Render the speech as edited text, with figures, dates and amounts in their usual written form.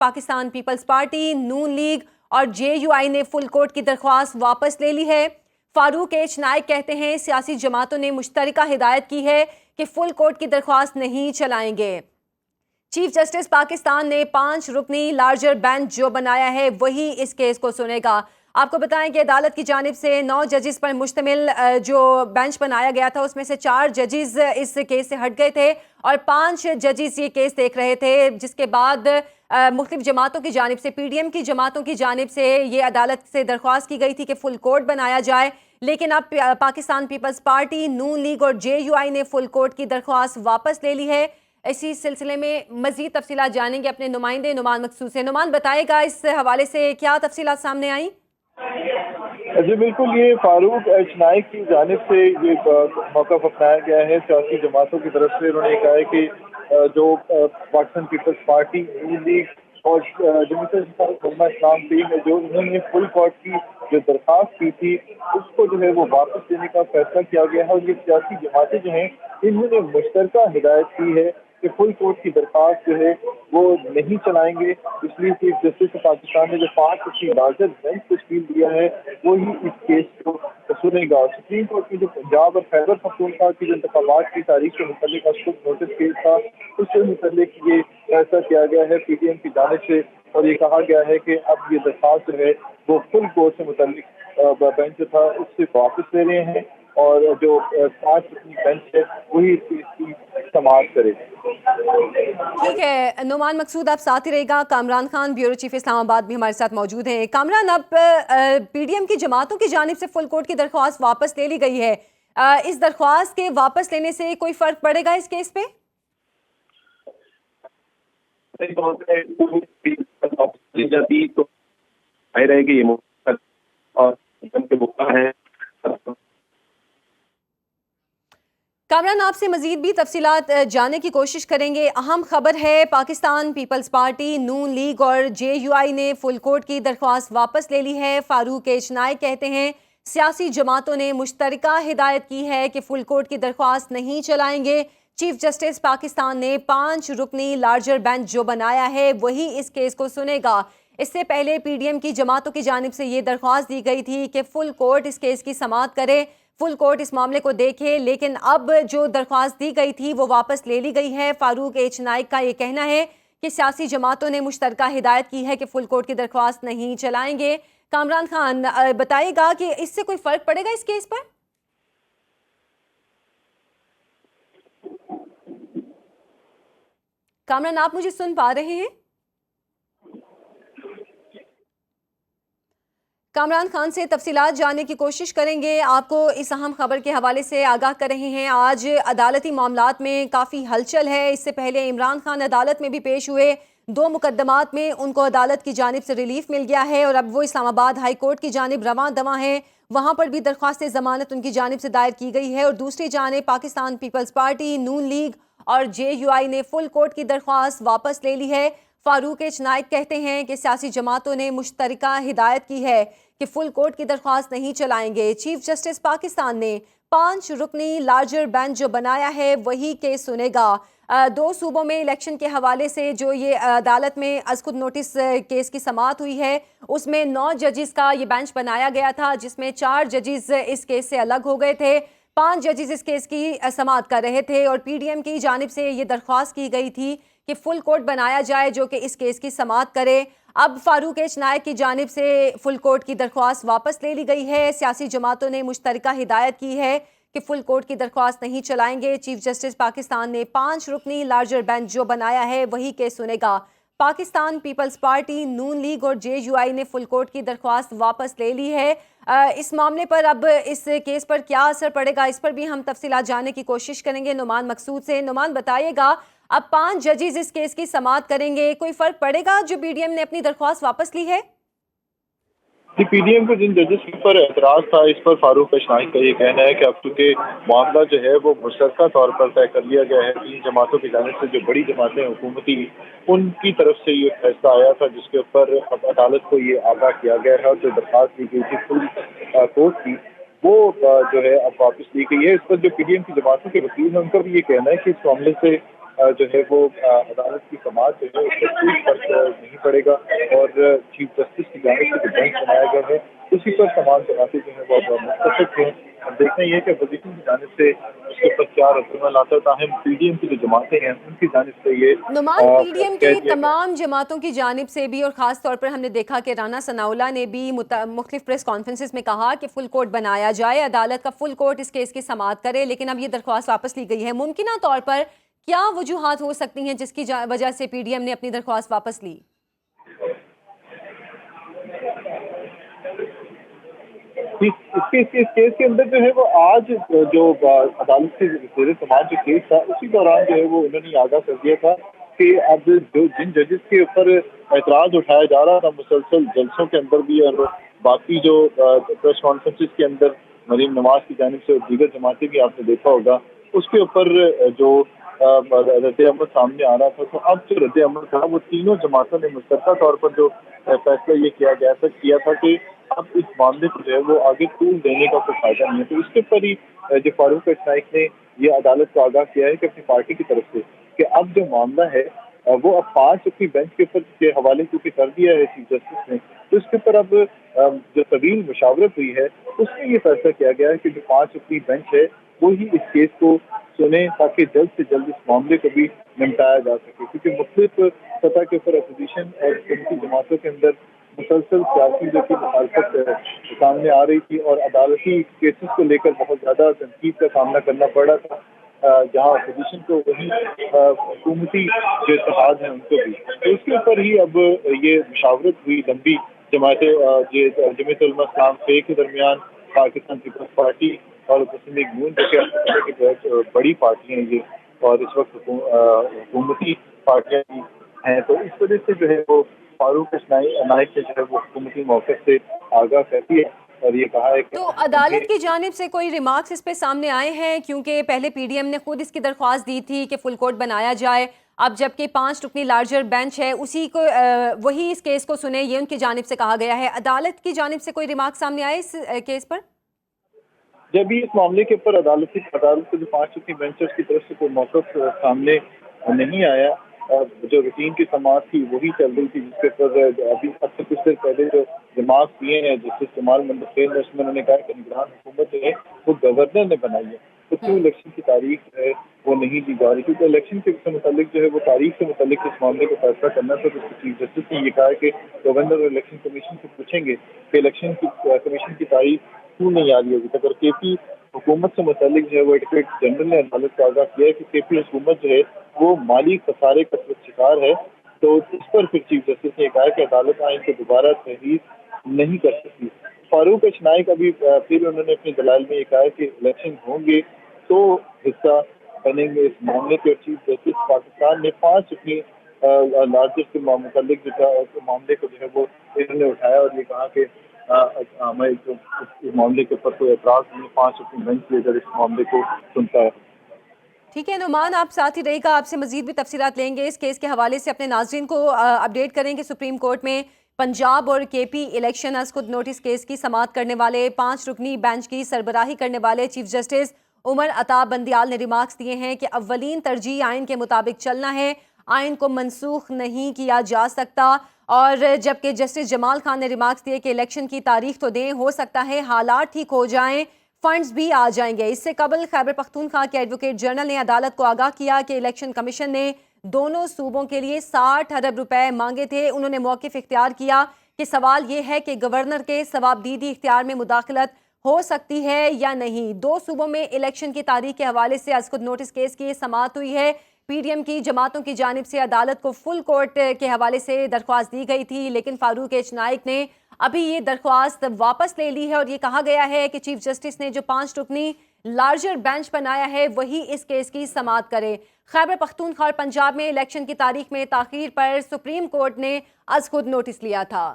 Pakistan peoples party, नून league और JUI ने full court की दरख्वास्त वापस ले ली है। फारूक एच नाइक कहते हैं सियासी जमातों ने मुश्तरका हिदायत की है कि फुल कोर्ट की दरख्वास्त नहीं चलाएंगे। चीफ जस्टिस पाकिस्तान ने 5 रुकनी लार्जर बेंच जो बनाया है वही इस केस को सुनेगा। आपको बताएं कि अदालत की जानिब से 9 जजेस पर मुश्तमिल जो बेंच बनाया गया था उसमें से 4 जजेस इस केस से हट गए थे और 5 जजेस ये केस देख रहे थे, जिसके बाद मुख्तलिफ जमातों की जानिब से, PDM की जमातों की जानिब से ये अदालत से दरख्वास्त की गई थी कि फुल कोर्ट बनाया जाए। लेकिन अब पाकिस्तान पीपल्स पार्टी, नून लीग और JUI ने फुल कोर्ट की दरख्वास्त वापस ले ली है। इसी सिलसिले में मजीद तफसीलात जानेंगे अपने नुमाइंदे नुमान मकसूद से। नुमान, बताएगा इस हवाले से क्या तफसीलात सामने आई? जी बिल्कुल, ये फारूक एच नाइक की जानिब से ये मौक़िफ़ अपनाया गया है सियासी जमातों की तरफ से। उन्होंने कहा है कि जो पाकिस्तान पीपल्स पार्टी, नून लीग और जमात इस्लाम टीम जो उन्होंने फुल कोर्ट की जो दरख्वास्त की थी उसको जो है वो वापस देने का फैसला किया गया है। और ये सियासी जमातें जो हैं इन्होंने मुश्तरका हिदायत की है कि फुल कोर्ट की दरख्वास्त जो है वो नहीं चलाएंगे। इसलिए चीफ जस्टिस पाकिस्तान ने जो 5 लार्जर बेंच तश्कील दिया है वही इस केस को सुनेगा। सुप्रीम कोर्ट में जो पंजाब और खैबर पख्तूनख्वा की जो इंतखाबात की तारीख से मुतल्लिक नोटिस केस था उससे मुतल्लिक ये फैसला किया गया है PDM की जानिब से। और ये कहा गया है कि अब ये दरख्वास्त जो है वो फुल कोर्ट से मुतल्लिक बेंच था उससे वापस ले रहे हैं और जो 5 बेंच है वही इस केस की समाअत करे। ठीक है नुमान मकसूद, आप साथ ही रहेगा। कामरान खान, ब्यूरो चीफ इस्लामाबाद भी हमारे साथ मौजूद हैं। कामरान, अब PDM की जमातों की जानिब से फुल कोर्ट की दरख्वास्त वापस ले ली गई है। इस दरख्वास्त के वापस लेने से कोई फर्क पड़ेगा इस केस पे? जाती तो रहेगी ये और है। कामरान, आपसे मजीद भी तफसीलात जानने की कोशिश करेंगे। अहम खबर है पाकिस्तान पीपल्स पार्टी, नून लीग और JUI ने फुल कोर्ट की दरख्वास्त वापस ले ली है। फारूक एच नाइक कहते हैं सियासी जमातों ने मुश्तरका हिदायत की है कि फुल कोर्ट की दरख्वास्त नहीं चलाएंगे। चीफ जस्टिस पाकिस्तान ने 5 रुकनी लार्जर बेंच जो बनाया है वही इस केस को सुनेगा। इससे पहले PDM की जमातों की जानिब से ये दरख्वास्त दी गई थी कि फुल कोर्ट इस केस की समाअत करे, फुल कोर्ट इस मामले को देखे, लेकिन अब जो दरख्वास्त दी गई थी वो वापस ले ली गई है। फारूक एच नाइक का ये कहना है कि सियासी जमातों ने मुश्तरका हिदायत की है कि फुल कोर्ट की दरख्वास्त नहीं चलाएंगे। कामरान खान, बताइएगा कि इससे कोई फर्क पड़ेगा इस केस पर? कामरान, आप मुझे सुन पा रहे हैं? कामरान खान से तफसीलात जानने की कोशिश करेंगे। आपको इस अहम खबर के हवाले से आगाह कर रहे हैं। आज अदालती मामलात में काफ़ी हलचल है। इससे पहले इमरान खान अदालत में भी पेश हुए। 2 मुकदमात में उनको अदालत की जानिब से रिलीफ मिल गया है और अब वो इस्लामाबाद हाई कोर्ट की जानिब रवां दवां हैं। वहाँ पर भी दरख्वास्त ज़मानत उनकी जानिब से दायर की गई है। और दूसरी जानिब पाकिस्तान पीपल्स पार्टी, नून लीग और JUI ने फुल कोर्ट की दरख्वास्त वापस ले ली है। फारूक एच नाइक कहते हैं कि सियासी जमातों ने मुश्तरका हिदायत की है कि फुल कोर्ट की दरख्वास्त नहीं चलाएंगे। चीफ जस्टिस पाकिस्तान ने 5 रुकनी लार्जर बेंच जो बनाया है वही केस सुनेगा। 2 सूबों में इलेक्शन के हवाले से जो ये अदालत में अज़खुद नोटिस केस की समाअत हुई है उसमें 9 जजेस का ये बेंच बनाया गया था, जिसमें 4 जजेस इस केस से अलग हो गए थे। 5 जजेस इस केस की समाअत कर रहे थे और PDM की जानिब से ये दरख्वास्त की गई थी कि फुल कोर्ट बनाया जाए जो कि इस केस की समाअत करे। अब फारूक एच नाइक की जानिब से फुल कोर्ट की दरख्वास्त वापस ले ली गई है। सियासी जमातों ने मुश्तरका हिदायत की है कि फुल कोर्ट की दरख्वास्त नहीं चलाएंगे। चीफ जस्टिस पाकिस्तान ने 5 रुकनी लार्जर बेंच जो बनाया है वही केस सुनेगा। पाकिस्तान पीपल्स पार्टी, नून लीग और JUI ने फुल कोर्ट की दरख्वास्त वापस ले ली है। इस मामले पर अब इस केस पर क्या असर पड़ेगा, इस पर भी हम तफसीलात जानने की कोशिश करेंगे नुमान मकसूद से। नुमान, बताइएगा, अब 5 जजेस इस केस की समाअत करेंगे, कोई फर्क पड़ेगा जो PDM ने अपनी दरख्वास्त वापस ली है? PDM को जिन जजेस पर एतराज था इस पर फारूक एच नाइक का ये कहना है कि अब चूंकि मामला जो है वो मुश्तरका तौर पर तय कर लिया गया है, 3 जमातों की जानिब से जो बड़ी जमातें हुकूमती उनकी तरफ से ये फैसला आया था जिसके ऊपर अब अदालत को ये आगाह किया गया है और जो दरख्वास्त दी गई थी फुल कोर्ट की वो जो है अब वापस ली गई है। इस पर जो PDM की जमातों के वकील हैं उनका भी ये कहना है कि इस मामले से جو ہے وہ عدالت کی سماعت جو ہے اس پر کوئی فرق نہیں پڑے گا، اور چیف جسٹس کی جانب سے جو بینچ بنایا گیا ہے اسی پر تمام جماعتیں جو ہیں وہ متفق ہیں۔ اب دیکھنا یہ ہے کہ اپوزیشن کی جانب سے اس کے اوپر کیا رد عمل آتا ہے، تاہم پی ڈی ایم کی جو جماعتیں ہیں ان کی جانب سے یہ نعمان، پی ڈی ایم کہہ کی دیا گیا۔ تمام جماعتوں کی جانب سے بھی، اور خاص طور پر ہم نے دیکھا کہ رانا ثناءاللہ نے بھی مختلف پریس کانفرنسز میں کہا کہ فل کورٹ بنایا جائے، عدالت کا فل کورٹ اس کیس کی سماعت کرے، لیکن اب یہ درخواست واپس لی گئی ہے۔ ممکنہ طور پر کیا وجوہات ہو سکتی ہیں جس کی وجہ سے پی ڈی ایم نے اپنی درخواست واپس لی؟ اس کیس کے اندر جو ہے وہ آج جو عدالت سے زیر سماعت جو کیس تھا اسی دوران جو ہے وہ انہوں نے آگاہ کر دیا تھا کہ اب جو جن ججز کے اوپر اعتراض اٹھایا جا رہا تھا مسلسل جلسوں کے اندر بھی، اور باقی جو پریس کانفرنسز کے اندر مریم نواز کی جانب سے اور دیگر جماعتیں بھی آپ نے دیکھا ہوگا، اس کے اوپر جو رد عمل سامنے آ رہا تھا، تو اب جو رد عمل تھا وہ تینوں جماعتوں نے مشترکہ طور پر جو فیصلہ یہ کیا تھا کہ اب اس معاملے کو جو ہے وہ آگے طول دینے کا کوئی فائدہ نہیں ہے۔ تو اس کے اوپر ہی جو فاروق اچنائک نے یہ عدالت کو آگاہ کیا ہے کہ اپنی پارٹی کی طرف سے کہ اب جو معاملہ ہے وہ اب 5 اپنی بینچ کے اوپر کے حوالے کیونکہ کر دیا ہے چیف جسٹس نے، تو اس کے اوپر اب جو طویل مشاورت ہوئی ہے اس میں یہ فیصلہ کیا گیا ہے کہ جو 5 اپنی بینچ ہے وہی اس کیس کو سنیں تاکہ جلد سے جلد اس معاملے کو بھی نمٹایا جا سکے، کیونکہ مختلف سطح کے اوپر اپوزیشن اور سنتی جماعتوں کے اندر مسلسل سیاسی جو کی مخالفت سامنے آ رہی تھی، اور عدالتی کیسز کو لے کر بہت زیادہ تنقید کا سامنا کرنا پڑ رہا تھا، جہاں اپوزیشن کو وہی حکومتی جو اتحاد ہیں ان کو بھی، تو اس کے اوپر ہی اب یہ مشاورت ہوئی لمبی جمعیت علماء اسلام فے کے درمیان، پاکستان پیپلز پارٹی اور مسلم لیگ نون جو بڑی پارٹی ہیں یہ، اور اس وقت حکومتی پارٹیاں بھی ہیں، تو اس وجہ سے جو ہے وہ فاروق اچنائک نے جو ہے وہ حکومتی موقف سے آگاہ کرتی ہے اور یہ کہا ہے کہ تو عدالت کی جانب سے کوئی ریمارکس اس پہ سامنے آئے ہیں؟ کیونکہ پہلے پی ڈی ایم نے خود اس کی درخواست دی تھی کہ فل کورٹ بنایا جائے، اب جبکہ 5 رکنی لارجر بینچ ہے اسی کو وہی اس کیس کو سنے، یہ ان کی جانب سے کہا گیا ہے۔ عدالت کی جانب سے کوئی ریمارک سامنے آئے اس کیس پر؟ جب بھی اس معاملے کے اوپر عدالت سے جو 5 رکنی بینچ ہے اس کی طرف سے کوئی موقف سامنے نہیں آیا، جو روٹین کی سماعت تھی وہی چل رہی تھی، جس کے اوپر ابھی اب سے کچھ دیر پہلے جو ریمارکس دیے ہیں جسٹس جمال منصور نے، اس میں انہوں نے کہا کہ نگران حکومت جو ہے وہ گورنر نے بنائی ہے، تو کیوں الیکشن کی تاریخ جو ہے وہ نہیں دی جا رہی، کیونکہ الیکشن سے متعلق جو ہے وہ تاریخ سے متعلق اس معاملے کو فیصلہ کرنا تھا، تو چیف جسٹس نے یہ کہا کہ گورنر اور الیکشن کمیشن سے پوچھیں گے کہ الیکشن کمیشن کی تاریخ کیوں نہیں آ رہی ہوگی، اگر کے پی حکومت سے متعلق جو ہے وہ ایڈوکیٹ جنرل نے عدالت کو آگاہ کیا ہے کہ کے پی حکومت جو ہے وہ مالی خسارے کا شکار ہے، تو اس پر پھر چیف جسٹس نے کہا کہ عدالت آئین کو دوبارہ تحریر نہیں کر سکتی۔ فاروق اچنائک ابھی پھر انہوں نے اپنے دلائل میں یہ کہا کہ الیکشن ہوں گے تو حصہ بنیں گے اس معاملے کے، اور چیف جسٹس پاکستان نے 5 اپنی لارجسٹ کے متعلق جو معاملے کو جو ہے وہ انہوں نے اٹھایا اور یہ کہا کہ ہمیں اس معاملے کے اوپر کوئی اعتراض نہیں، 5 اپنی بینچ لے کر اس معاملے کو سنتا ہے۔ ٹھیک ہے نعمان، آپ ساتھ ہی رہے گا، آپ سے مزید بھی تفصیلات لیں گے اس کیس کے حوالے سے، اپنے ناظرین کو اپڈیٹ کریں کہ سپریم کورٹ میں پنجاب اور کے پی الیکشن از خود نوٹس کیس کی سماعت کرنے والے 5 رکنی بینچ کی سربراہی کرنے والے چیف جسٹس عمر عطا بندیال نے ریمارکس دیے ہیں کہ اولین ترجیح آئین کے مطابق چلنا ہے، آئین کو منسوخ نہیں کیا جا سکتا، اور جبکہ جسٹس جمال خان نے ریمارکس دیے کہ الیکشن کی تاریخ تو دیں، ہو سکتا ہے حالات ٹھیک ہو جائیں، فنڈز بھی آ جائیں گے۔ اس سے قبل خیبر پختونخوا کے ایڈوکیٹ جنرل نے عدالت کو آگاہ کیا کہ الیکشن کمیشن نے دونوں صوبوں کے لیے 60 ارب روپے مانگے تھے۔ انہوں نے موقف اختیار کیا کہ سوال یہ ہے کہ گورنر کے ثوابدیدی اختیار میں مداخلت ہو سکتی ہے یا نہیں۔ 2 صوبوں میں الیکشن کی تاریخ کے حوالے سے از خود نوٹس کیس کی سماعت ہوئی ہے۔ پی ڈی ایم کی جماعتوں کی جانب سے عدالت کو فل کورٹ کے حوالے سے درخواست دی گئی تھی، لیکن فاروق اچنائک نے ابھی یہ درخواست واپس لے لی ہے، اور یہ کہا گیا ہے کہ چیف جسٹس نے جو 5 رکنی لارجر بینچ بنایا ہے وہی اس کیس کی سماعت کرے۔ خیبر پختونخوا اور پنجاب میں الیکشن کی تاریخ میں تاخیر پر سپریم کورٹ نے از خود نوٹس لیا تھا۔